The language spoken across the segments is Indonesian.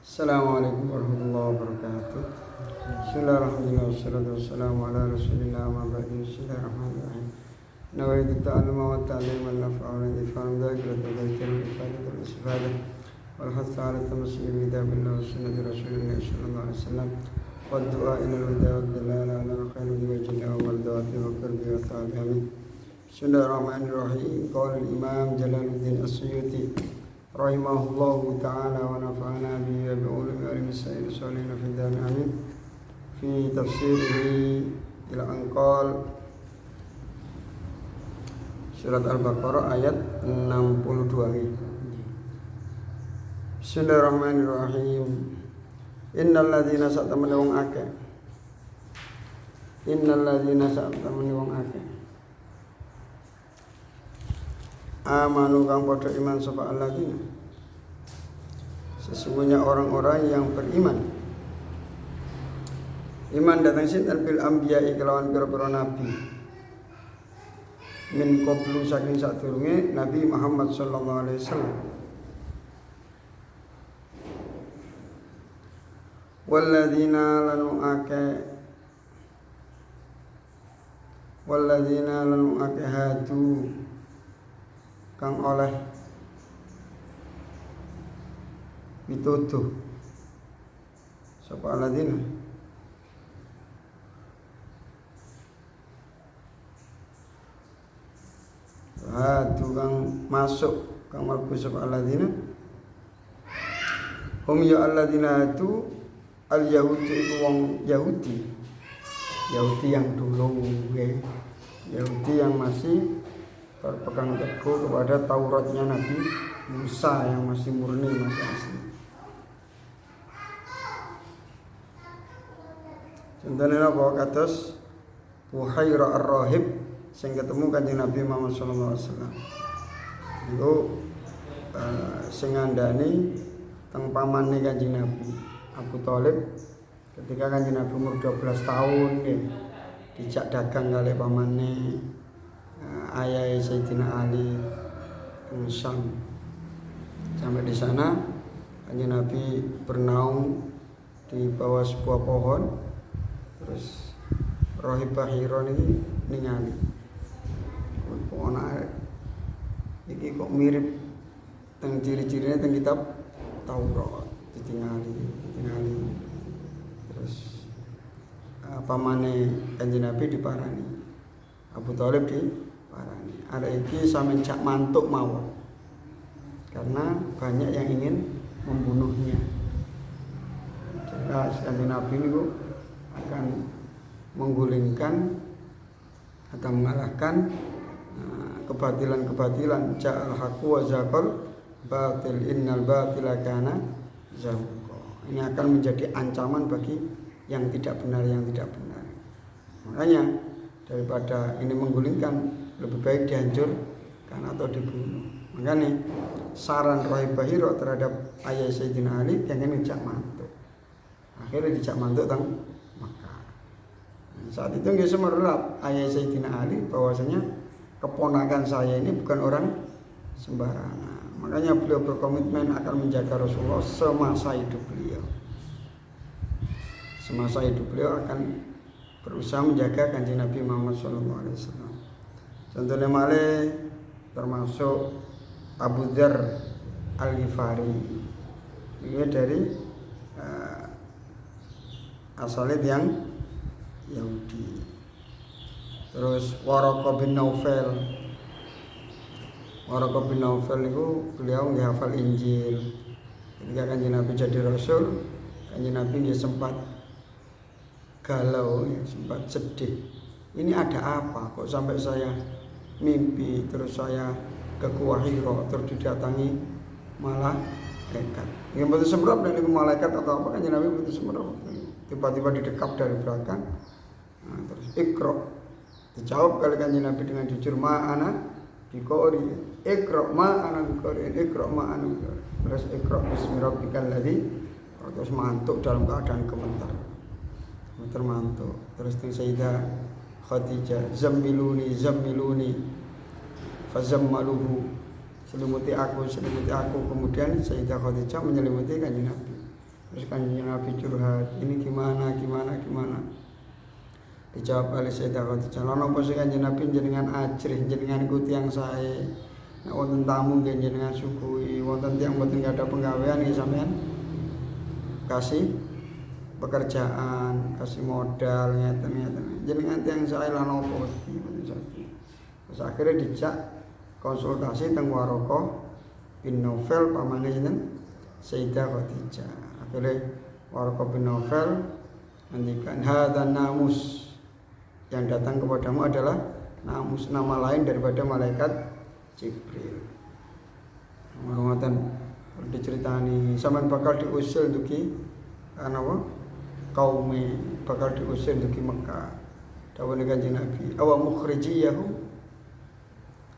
Assalamualaikum warahmatullahi wabarakatuh. Bismillahirrahmanirrahim. Wassalatu wassalamu ala rasulillah wa ba'du. Bismillahirrahmanirrahim. Nawaitu ta'alluma wa ta'lima an-naf'a wa al-ifham dhakiratu dhakiratu al-ifadatu wal-istifada wal hatta 'ala tamassuki bi kitabillah wa sunnati rasulillah sallallahu alaihi wasallam wa du'a ila al-huda wa dalala ala khairu wajhillah wa mardati wa qurbi wa sa'abi. Bismillahirrahmanirrahim. Qala al-imam Jalaluddin As-Suyuti rahimahullahu ta'ala wa nafa'ana bihi wa bi'ulumi wa al-misa'il salihina fi dhan amin fi tafsirihi ila anqal surat Al-Baqarah ayat 62. Bismillahirrahmanirrahim. Innal ladzina sa'tamani wong akeh amanu kang padha iman sapa alladzina, sesungguhnya orang-orang yang beriman. Iman datang sinten bil anbiya'i kelawan pira-pira nabi, min qablu saking sadurunge Nabi Muhammad sallallahu alaihi wasallam. Walladzina lanu ake hadu kang oleh pituduh sapa alladzina hadu kang masuk kang mlebu sapa alladzina hum ya alladzina hadu al yahudi iku wong Yahudi yang dulu Yahudi yang masih berpegang teguh kepada Tauratnya Nabi Musa yang masih murni, masih asli. Contohnya apa? Kados Buhaira ar-Rahib sing ketemu Kanjeng Nabi Muhammad sallallahu alaihi wasallam. Iku sing ngandani teng pamane Kanjeng Nabi Abu Thalib ketika Kanjeng Nabi umur 12 tahun dijak dagang kali pamane ayah Sayyidina Ali Syam. Sampai di sana Kanjeng Nabi bernaung di bawah sebuah pohon. Terus Rahib Bahira ini ningali pohon iki kok mirip teng ciri-cirine teng kitab Taurat. ditingali. Terus pamane Kanjeng Nabi diparani, Abu Thalib diparani. Ada iki sampe cak mantuk mawon. Karena banyak yang ingin membunuhnya. Jelas Kanjeng Nabi niku akan menggulingkan atau mengalahkan kebatilan-kebatilan. Ja'al haqqu wa zaqal batil innal batila kana zahuqa. Ini akan menjadi ancaman bagi yang tidak benar. Makanya daripada ini menggulingkan, lebih baik dihancurkan atau dibunuh. Makanya saran Rahib Bahira terhadap ayah Sayyidina Ali pengen dijak mantuk. Akhirnya dijak mantuk teng Mekah. Saat itu nggih semerlap ayah Sayyidina Ali bahwasanya keponakan saya ini bukan orang sembarangan. Makanya beliau berkomitmen akan menjaga Rasulullah semasa hidup beliau. Semasa hidup beliau akan berusaha menjaga Kanjeng Nabi Muhammad SAW. Contohnya malih termasuk Abu Dzar Al-Ghifari. Ini dari asalnya yang Yahudi. Terus Waraqah bin Naufal itu beliau menghafal Injil. Ketika Kanjeng Nabi jadi Rasul, Kanjeng Nabi dia sempat galau, sempat sedih. Ini ada apa? Kok sampai saya mimpi, terus saya ke Gua Hira, terus didatangi malaikat. Yang betul semprot dari malaikat atau apa? Kanjeng Nabi betul semprot. Tiba-tiba didekap dari belakang. Terus Iqra. Dijawab kali Kanjeng Nabi dengan jujur, ma'ana biqori, Iqra ma'ana biqori, Iqra ma'ana biqori. Terus Iqra bismi rabbikal ladzi, terus mantuk dalam keadaan gemetar. Mantuk. Terus Sayyidah Khadijah, zammiluni fazammaluhu, selimuti aku. Kemudian Sayyidah Khadijah menyelimuti Kanjeng Nabi. Terus Kanjeng Nabi curhat, ini gimana. Dijawab oleh Sayyidah Khadijah, "Lha napa sing Kanjeng Nabi jenengan ajrih, jenengan iku tiyang sae. Nek wonten tamu nggih jenengan sugui, wonten tiyang mboten gadah penggawean nggih sampean kasih pekerjaan, kasih modal ngeten. Jenengan tiyang sae lan napa wedi mboten sakit." Terus akhirnya dijak konsultasi teng Waraqah bin Naufal pamane sinten Sayyidah Khadijah. Akhirnya Waraqah bin Naufal ngendikan, "Hadzan namus." Yang datang kepadamu adalah namus, nama lain daripada malaikat Jibril. Ngoten diceritani sampean bakal diusir duki karena apa? Kaume bakal diusir duki Mekah. Dawuh Kanjeng Nabi, "Awa mukhrijiyahu?"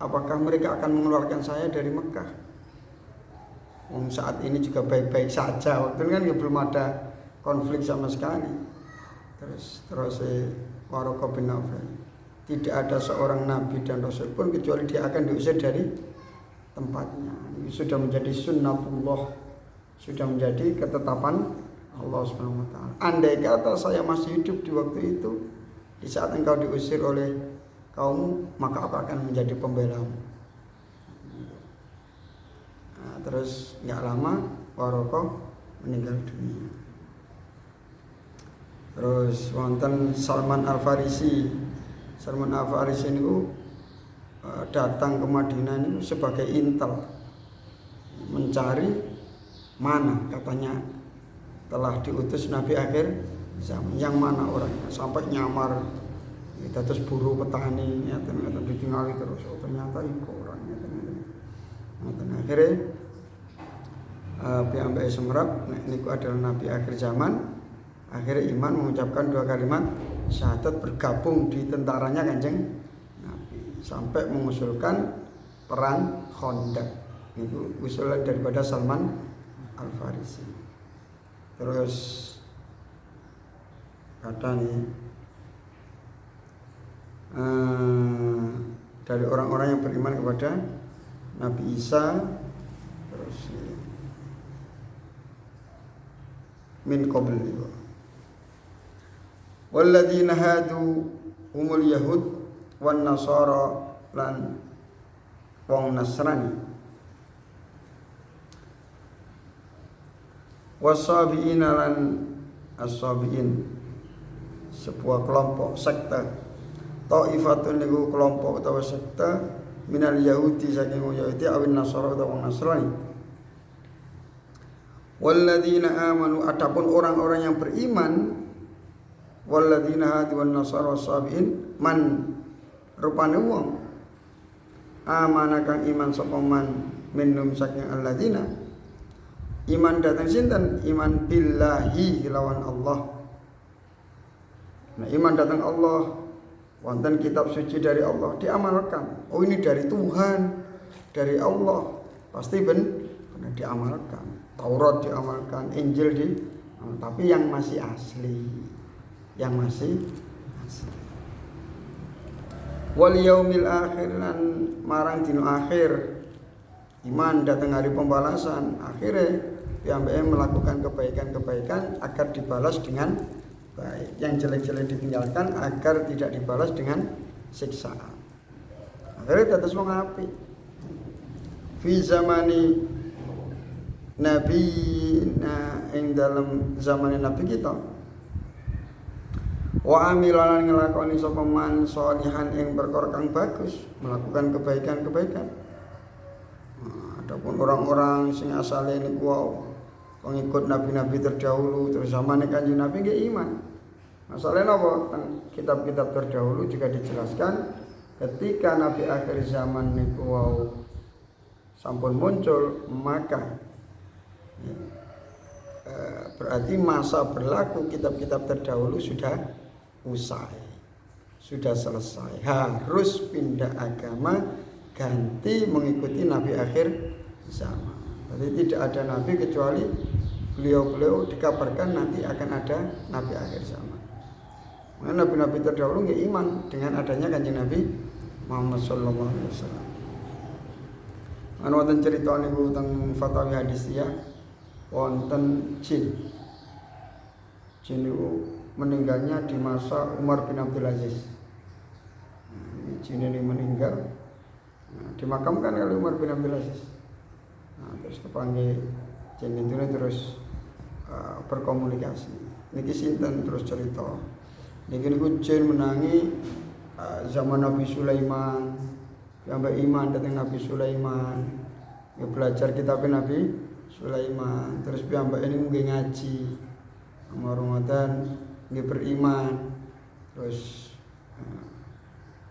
Apakah mereka akan mengeluarkan saya dari Mekah? Saat ini juga baik-baik saja. Waktu kan belum ada konflik sama sekali. Terus Waraqah bin Naufal, tidak ada seorang nabi dan rasul pun kecuali dia akan diusir dari tempatnya. Ini sudah menjadi sunnatullah, sudah menjadi ketetapan Allah Subhanahu wa taala. Andai kata saya masih hidup di waktu itu, di saat engkau diusir oleh kaummu, maka aku akan menjadi pembelamu. Nah, terus nggak lama Waraqah meninggal dunia. Terus wonten Salman Al-Farisi. Salman Al-Farisi niku datang ke Madinah niku sebagai intel, mencari mana katanya telah diutus Nabi akhir zaman, yang mana orangnya, sampai nyamar terus buruh petani ternyata ditinggali terus, ternyata itu orangnya akhirnya piyambake semerap niku adalah Nabi akhir zaman. Akhirnya iman mengucapkan 2 kalimat syahadat, bergabung di tentaranya Kanjeng Nabi sampai mengusulkan perang Khandaq. Itu usulan daripada Salman Al-Farisi. Terus kata nih dari orang-orang yang beriman kepada Nabi Isa, terus min qabl walladzina hadu humul yahud wan nasara lan wong Nasrani wasabiina lan as-sabiin, sebuah kelompok sekte. Taifatun niku kelompok utawa sekte minal yahudi saking Yahudi awin nasara utawa wong Nasrani. Walladzina amanu, adapun orang-orang yang beriman, walladzina hadu wan nasara wasabiin man rupane wong amana kang iman sapa man minum saking alladzina, iman datang sinten, iman billahi lawan Allah. Nah, iman datang Allah, wonten kitab suci dari Allah diamalkan. Oh, ini dari Tuhan, dari Allah, pasti benar diamalkan. Taurat diamalkan, Injil tapi yang masih asli, yang masih asli. Wal yaumil akhir lan marang dino akhir, iman datang hari pembalasan. Akhirnya piyambake melakukan kebaikan-kebaikan agar dibalas dengan baik, yang jelek-jelek ditinggalkan agar tidak dibalas dengan siksaan. Akhirnya dados wong apik. Fi zamani Nabi, ing dalam zaman Nabi kita, wa amilan ngelakoni sapa man sholihan ing perkara kang bagus, melakukan kebaikan-kebaikan. Adapun orang-orang sing asale niku pengikut nabi-nabi terdahulu, terus zamane Kanjeng Nabi nggih iman. Masalahnya apa? Kitab-kitab terdahulu juga dijelaskan ketika Nabi akhir zaman niku sampun muncul, maka berarti masa berlaku kitab-kitab terdahulu sudah usai, sudah selesai. Harus pindah agama, ganti mengikuti Nabi akhir zaman. Jadi tidak ada Nabi kecuali beliau-beliau dikabarkan nanti akan ada Nabi akhir zaman. Karena Nabi-Nabi terdahulu nggak iman dengan adanya Kanjeng Nabi Muhammad sallallahu alaihi wasallam. Ana wonten crita niku teng Fatawi Hadisiyah, wonten jin jin itu meninggalnya di masa Umar bin Abdul Aziz. Jin ini meninggal, dimakamkan oleh Umar bin Abdul Aziz. Terus kepanggil jin itu terus berkomunikasi. Niki sinten terus cerita. Niki niku jin menangi zaman Nabi Sulaiman. Sampai iman datang Nabi Sulaiman. Ya belajar kitab Nabi Sulaiman. Terus piyambak ini mungkin ngaji. Ramadan nggih beriman. Terus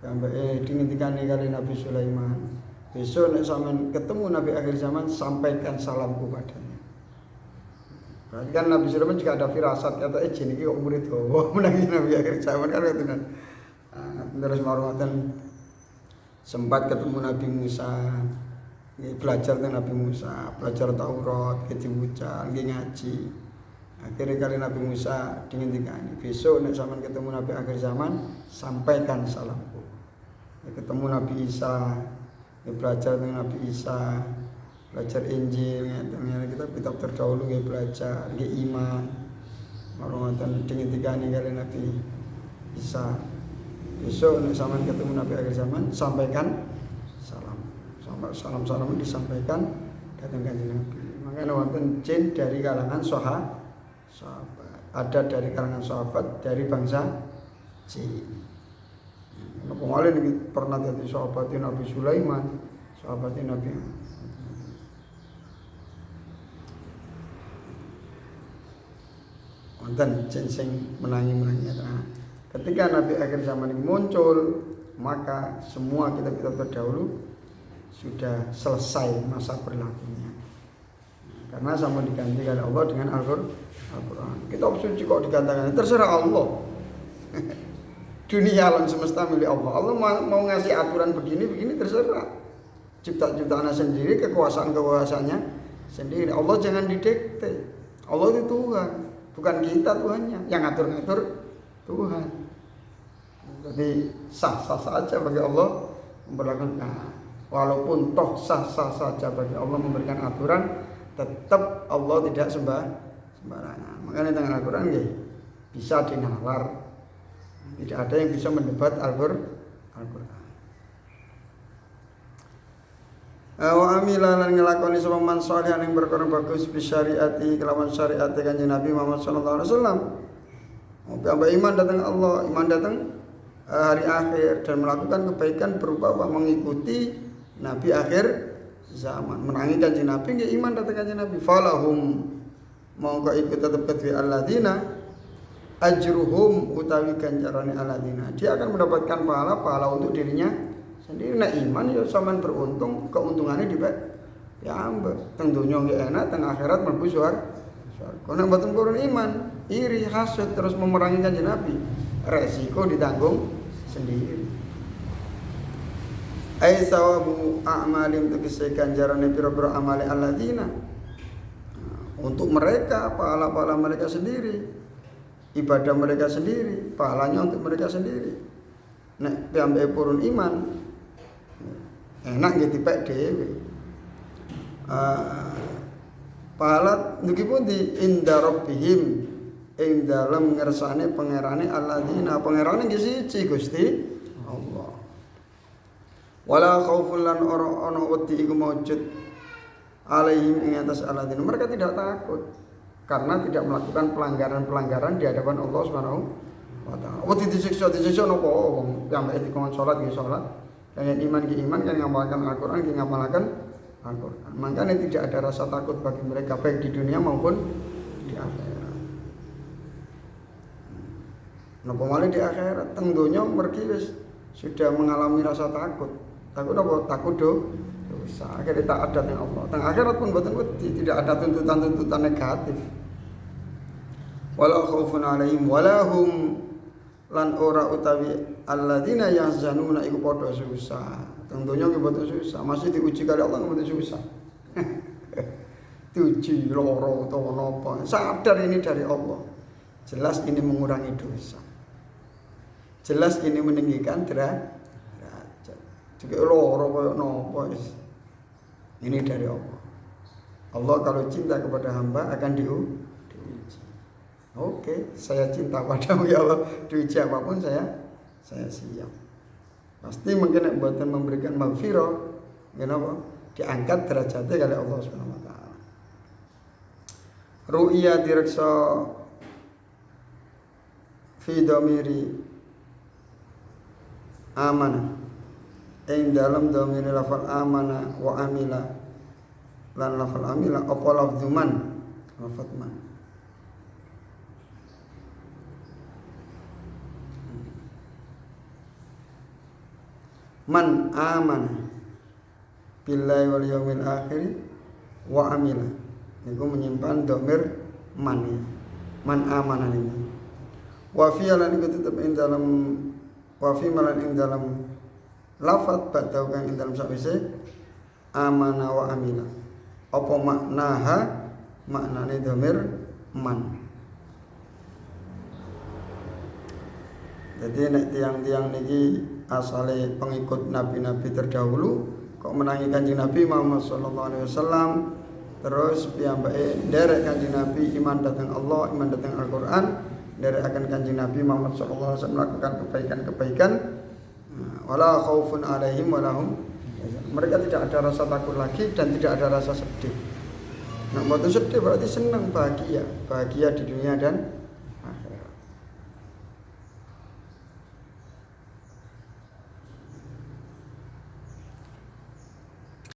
piyambak dingintikane kali Nabi Sulaiman. Besok nek sampean ketemu Nabi akhir zaman, sampaikan salamku padanya. Berarti kan Nabi Sulaiman juga ada firasat, kata jin iki kok murid dawa menangi Nabi akhir zaman kan itu kan. Terus marwatan sempat ketemu Nabi Musa, belajar dengan Nabi Musa, belajar Taurat, dibaca, ngaji. Akhirnya kali Nabi Musa dingintikani, besok nek sampean ketemu Nabi akhir zaman, sampaikan salamku. Ketemu Nabi Isa, belajar dengan Nabi Isa, belajar Injil, kita kitab terdahulu belajar, iman, marwatan dingintikani kali Nabi Isa. Besok nek sampean ketemu Nabi akhir zaman, sampaikan salam. Salam disampaikan datang kanjeng Nabi. Makanya wonten jin dari kalangan sahabat. Ada dari kalangan sahabat dari bangsa jin. Napa malih niki pernah dadi sahabat Nabi Sulaiman, sahabat Nabi. Wonten jin sing menangi. Ketika Nabi akhir zaman ini muncul, maka semua kitab-kitab terdahulu sudah selesai masa berlakunya. Karena sama diganti oleh Allah dengan Al-Quran. Kitab suci kok digantikan? Terserah Allah. Dunia alam semesta milik Allah. Allah mau ngasih aturan begini terserah. Cipta-ciptaannya sendiri, kekuasaan-kekuasaannya sendiri. Allah jangan didikte. Allah itu Tuhan, bukan kita Tuhannya. Yang ngatur-ngatur Tuhan. Jadi sah-sah saja bagi Allah memperlakukan. Walaupun toh sah-sah saja bagi Allah memberikan aturan, tetap Allah tidak sembarangan. Makanya dengan Al-Quran bisa dinalar. Tidak ada yang bisa mendebat Al-Quran. Wa amila lan nglakoni sapa man salih ning perkara bagus bi syariati kelawan syariat Kanjeng Nabi Muhammad sallallahu alaihi wasallam. Sampai iman datang Allah, iman datang hari akhir dan melakukan kebaikan berupa mengikuti Nabi akhir zaman. Menangi Kanjeng Nabi nggih iman datang Kanjeng Nabi. Falahum mongko ikut tetep kedue alladzina ajruhum utawi ganjarane alladzina. Dia akan mendapatkan pahala untuk dirinya sendiri. Nek iman ya sampean beruntung, keuntungannya dibek ya ambek. Teng donya nggih enak, teng akhirat mlebu swarga. Kalau mboten purun iman, iri, hasud terus memerangi Kanjeng Nabi, resiko ditanggung sendiri. Ai sawabu a'malim tegese ganjarane pira-pira amale alladzina. Untuk mereka, pahala-pahala mereka sendiri, ibadah mereka sendiri, pahalanya untuk mereka sendiri. Nek piyambake purun iman, enak nggih dipek dhewe. Pahala niki pundi inda rabbihim ing dalem ngersane pangerane alladzina, pangerane nggih siji Gusti Allah. Wala khaufun lan ora ana wedi iku maujud alaihim ing atas alladzina. Mereka tidak takut karena tidak melakukan pelanggaran-pelanggaran di hadapan Allah Subhanahu wa taala. Wedi disiksa napa wong yang dikon salat nggih salat, kaya iman ki iman, kan ngamalkan Al-Qur'an ki ngamalkan Al-Quran. Makanya tidak ada rasa takut bagi mereka baik di dunia maupun di akhirat. Napa malih di akhirat teng donya mergi wis sudah mengalami rasa takut. Takut apa? Takut dosa. Akhirnya taat dengan Allah. Teng akhirat pun boten wedi, tidak ada tuntutan-tuntutan negatif. Wala khaufun alaihim wala hum lan ora utawi alladzina yahzanuna iku padha susah. Tentunya kita susah, masih diuji kali Allah kita susah. Diuji loro atau apa, sadar ini dari Allah. Jelas ini mengurangi dosa. Jelas ini meninggikan derajat. Juga loro koyo napa ini dari Allah. Allah kalau cinta kepada hamba akan diuji. Oke, saya cinta padamu ya Allah, diuji apapun saya siap. Pasti mungkin buatan memberikan maghfirah, kenapa? Diangkat derajatnya oleh Allah Subhanahu wa taala. Ru'ya direksa fi dhamiri amana. Ing dalam dhamiri lafal amana wa amila lan lafal amila apa lafdzu man, lafal man. Man amana billahi wal yaumil akhir wa amila. Niku menyimpan dhamir man ya. Man amana ini. Wa fi lan iku tetep ing dalam wa fi malan ing dalam lafaz ba'da kang ing dalam sakwise amana wa amila. Apa maknaha? Maknane dhamir man. Jadi nek tiang-tiang niki asale pengikut nabi-nabi terdahulu kok menangi Kanjeng Nabi Muhammad sallallahu alaihi wasallam, terus piyambake nderek Kanjeng Nabi iman datang Allah, iman datang Al-Qur'an, nderek akan Kanjeng Nabi Muhammad sallallahu alaihi wasallam melakukan kebaikan-kebaikan, wala khaufun alaihim walahum. Mereka tidak ada rasa takut lagi dan tidak ada rasa sedih. Nah, waktu sedih berarti senang, bahagia di dunia dan